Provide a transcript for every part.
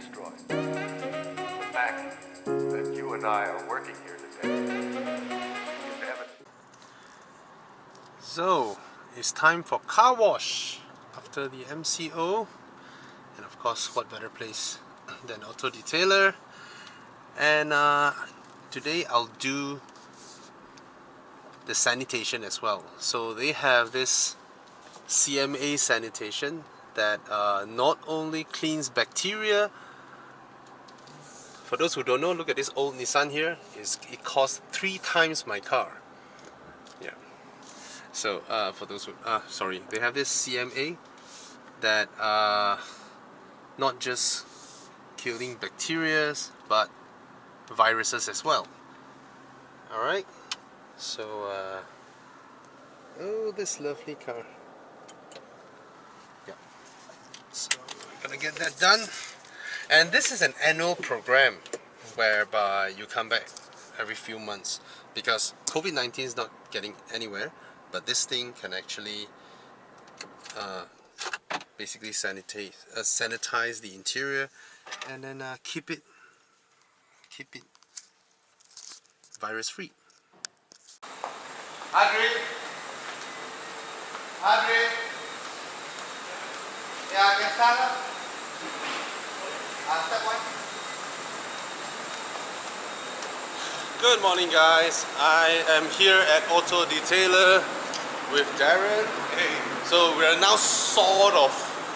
destroyed. The fact that you and I are working here today is evidence. So, it's time for car wash after the MCO, and of course what better place than AutoDetailer. And today I'll do the sanitation as well. So they have this CMA sanitation that not only cleans bacteria. For those who don't know, look at this old Nissan here. It costs 3 times my car. Yeah. So for those who sorry, they have this CMA that not just killing bacteria but viruses as well. All right. So oh, this lovely car. Yeah. So we're gonna get that done. And this is an annual program whereby you come back every few months because COVID-19 is not getting anywhere, but this thing can actually basically sanitize the interior and then keep it virus free. Adri? Yeah, can start up. Step 1. Good morning, guys. I am here at AutoDetailer with Darren. Hey. So we are now sort of,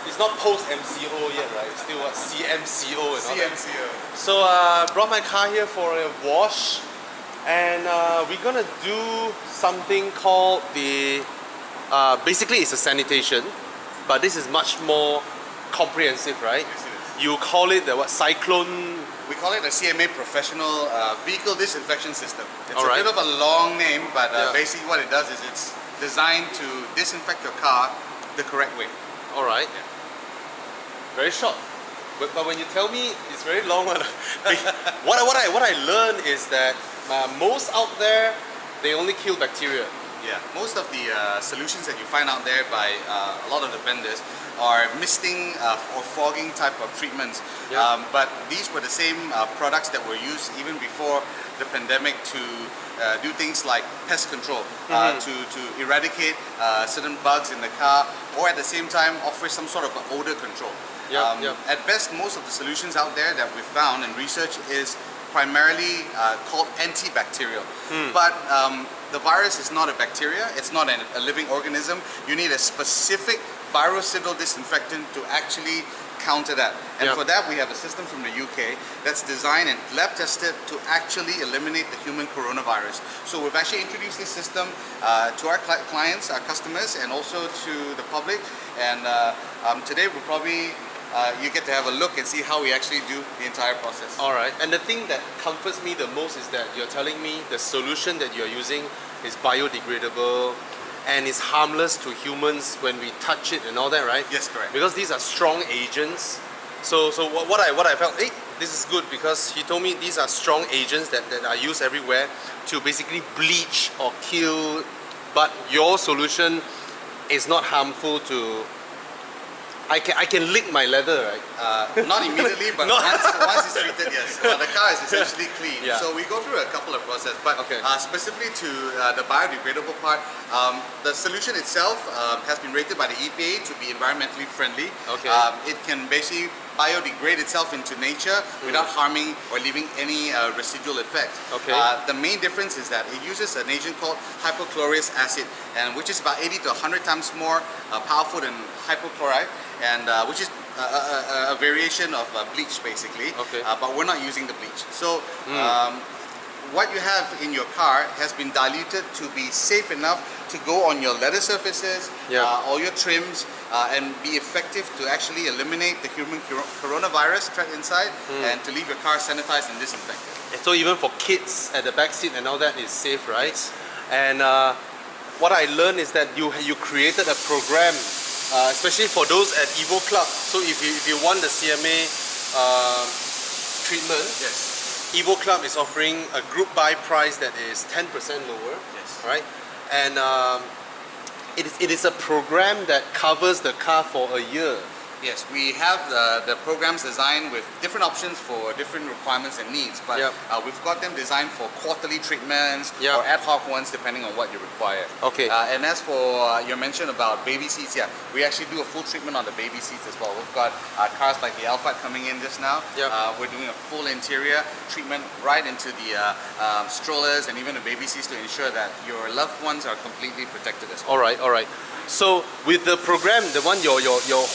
it's not post MCO yet, right? It's still what, CMCO and all that. CMCO. So brought my car here for a wash, and we're gonna do something called the basically it's a sanitation, but this is much more comprehensive, right? Yes, it is. You call it the what, cyclone? We call it a CMA Professional Vehicle Disinfection System. It's All right. a bit of a long name, but Yeah. basically what it does is it's designed to disinfect your car the correct way. All right. Yeah. Very short. But when you tell me it's very long, what I learned is that most out there, they only kill bacteria. Yeah, most of the solutions that you find out there by a lot of the vendors are misting or fogging type of treatments. Yeah. But these were the same products that were used even before the pandemic to do things like pest control, to eradicate certain bugs in the car, or at the same time offer some sort of odor control. At best, most of the solutions out there that we've found in research is primarily called antibacterial. But the virus is not a bacteria, it's not a living organism. You need a specific virucidal disinfectant to actually counter that. And for that we have a system from the UK that's designed and lab tested to actually eliminate the human coronavirus. So we've actually introduced this system to our clients, our customers, and also to the public. And today we'll probably you get to have a look and see how we actually do the entire process. Alright, and the thing that comforts me the most is that you're telling me the solution that you're using is biodegradable and is harmless to humans when we touch it and all that, right? Yes, correct. Because these are strong agents. So what I felt, hey, this is good because he told me these are strong agents that are used everywhere to basically bleach or kill, but your solution is not harmful to... I can lick my leather, right? Not immediately, but once it's treated, yes. The car is essentially clean. Yeah. So we go through a couple of processes, but specifically to the biodegradable part, the solution itself has been rated by the EPA to be environmentally friendly. Okay. It can basically biodegrade itself into nature without harming or leaving any residual effect. Okay. The main difference is that it uses an agent called hypochlorous acid, and which is about 80 to 100 times more powerful than hypochlorite, and which is a variation of bleach basically. Okay. But we're not using the bleach. So what you have in your car has been diluted to be safe enough to go on your leather surfaces, all your trims, and be effective to actually eliminate the human coronavirus trapped inside and to leave your car sanitized and disinfected. And so even for kids at the back seat and all that is safe, right? Yes. And what I learned is that you created a program, especially for those at Evo Club. So if you want the CMA treatment, Yes. Evo Club is offering a group buy price that is 10% lower, Yes. right? And it is a program that covers the car for a year. Yes, we have the programs designed with different options for different requirements and needs, but Yep. we've got them designed for quarterly treatments Yep. or ad hoc ones depending on what you require. Okay. And as for your mention about baby seats, yeah, we actually do a full treatment on the baby seats as well. We've got cars like the Alphard coming in just now. Yep. We're doing a full interior treatment right into the strollers and even the baby seats to ensure that your loved ones are completely protected as well. All right. So with the program, the one your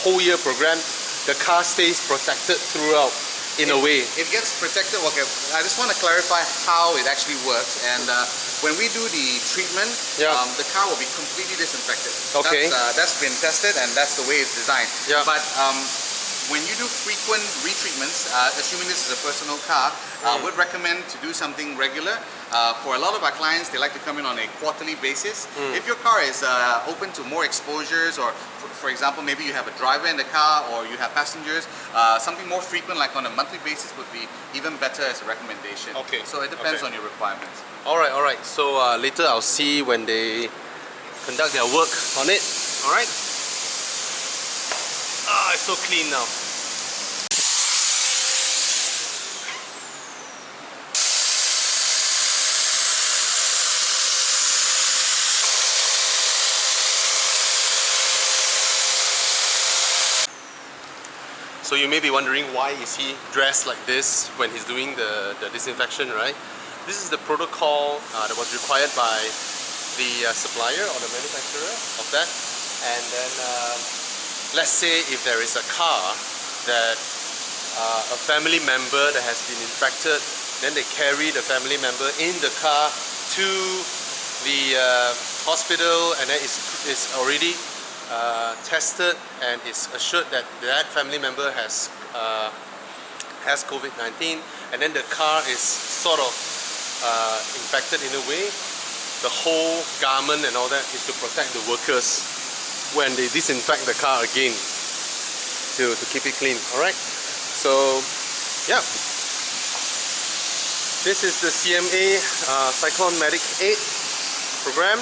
whole year program, the car stays protected throughout in a way. It gets protected. Okay, I just want to clarify how it actually works. And when we do the treatment, Yeah. the car will be completely disinfected. Okay. That's been tested, and that's the way it's designed. Yeah. But when you do frequent retreatments, assuming this is a personal car, would recommend to do something regular. For a lot of our clients, they like to come in on a quarterly basis. If your car is open to more exposures, or for example, maybe you have a driver in the car or you have passengers, something more frequent like on a monthly basis would be even better as a recommendation. Okay. So it depends Okay. on your requirements. All right. So later I'll see when they conduct their work on it. All right. Ah, it's so clean now. So you may be wondering, why is he dressed like this when he's doing the disinfection, right? This is the protocol that was required by the supplier or the manufacturer of that. And then let's say if there is a car that a family member that has been infected, then they carry the family member in the car to the hospital, and then it's already tested and it's assured that that family member has COVID-19, and then the car is sort of infected in a way. The whole garment and all that is to protect the workers when they disinfect the car again to keep it clean. Alright, so yeah, this is the CMA Cyclone Medic 8 program.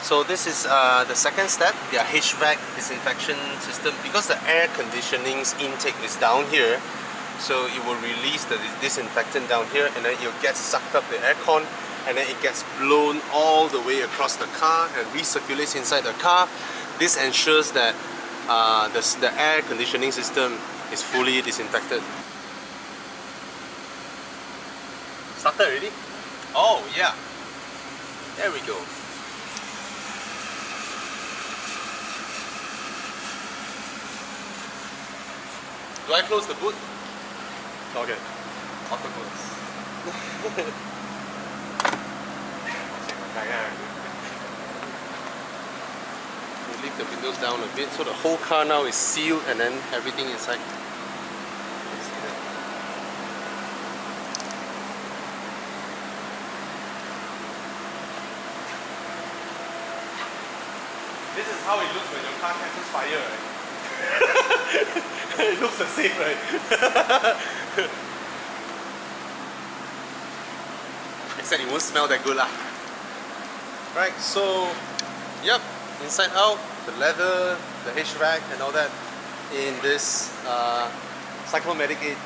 So this is the second step, their HVAC disinfection system. Because the air conditioning's intake is down here, so it will release the disinfectant down here, and then it will get sucked up the aircon, and then it gets blown all the way across the car and recirculates inside the car. This ensures that the air conditioning system is fully disinfected. Started already? Oh yeah, there we go. Do I close the boot? Okay. Auto close. We leave the windows down a bit, so the whole car now is sealed and then everything inside. This is how it looks when your car catches fire, right? It looks the same, right? Except it won't smell that good lah. Right, so yep, inside out, the leather, the HVAC and all that in this Cyclone Medic 8.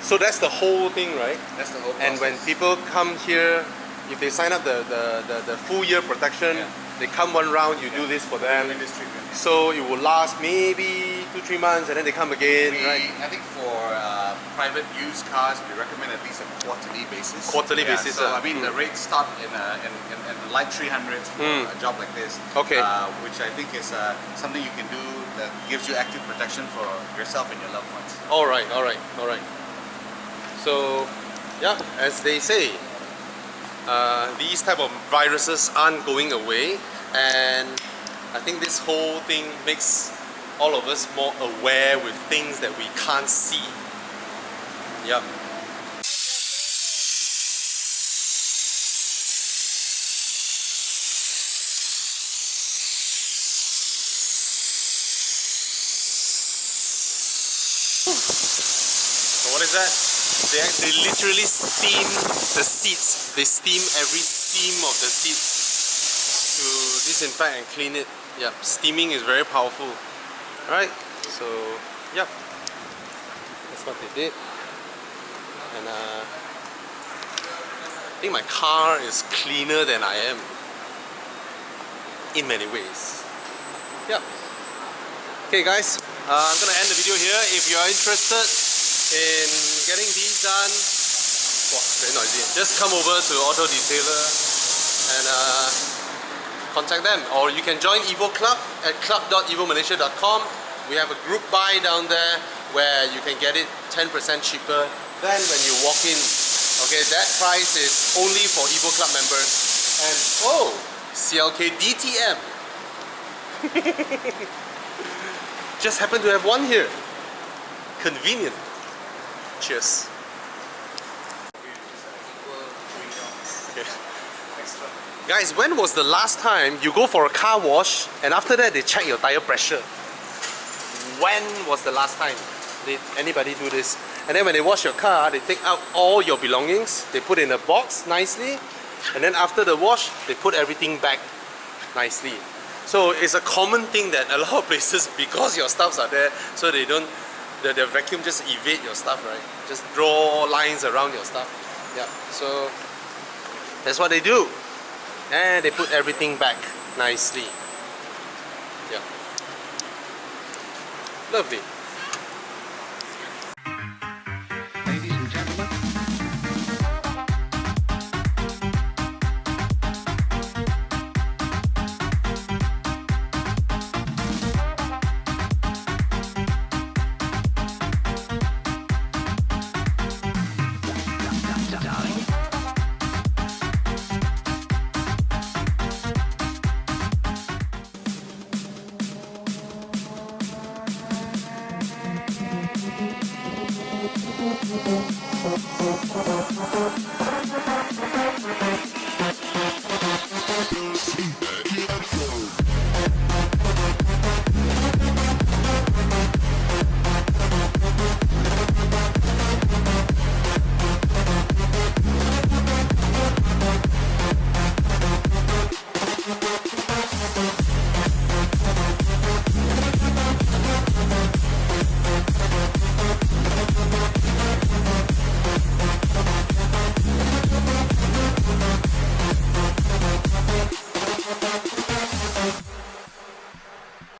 So that's the whole thing, right? That's the whole process. And when people come here, if they sign up the full year protection, they come one round, you do this for them. Doing this treatment. So it will last maybe 2-3 months and then they come again, right? I think for private used cars, we recommend at least a quarterly basis. Quarterly basis, So I mean, the rates start in the light 300s for a job like this. Okay. Which I think is something you can do that gives you active protection for yourself and your loved ones. Alright. So, yeah, as they say, these type of viruses aren't going away, and I think this whole thing makes all of us more aware with things that we can't see. Yep. So what is that? They literally steam the seats. They steam every seam of the seat to disinfect and clean it Yep, steaming is very powerful. Alright, so yep, that's what they did. And I think my car is cleaner than I am in many ways. Yep. Okay guys, I'm gonna end the video here. If you are interested in getting these done, wow, very noisy. Just come over to AutoDetailer and contact them, or you can join Evo Club at club.evomalaysia.com. We have a group buy down there where you can get it 10% cheaper than when you walk in. Okay, that price is only for Evo Club members. And oh, CLK DTM. Just happen to have one here. Convenient. Cheers. Okay. Guys, when was the last time you go for a car wash and after that they check your tire pressure? When was the last time did anybody do this? And then when they wash your car, they take out all your belongings, they put in a box nicely, and then after the wash, they put everything back nicely. So it's a common thing that a lot of places, because your stuffs are there, so they don't, the vacuum just evade your stuff, right? Just draw lines around your stuff. Yeah, so that's what they do. And they put everything back nicely. Yeah. Lovely. Ladies and gentlemen. Darling.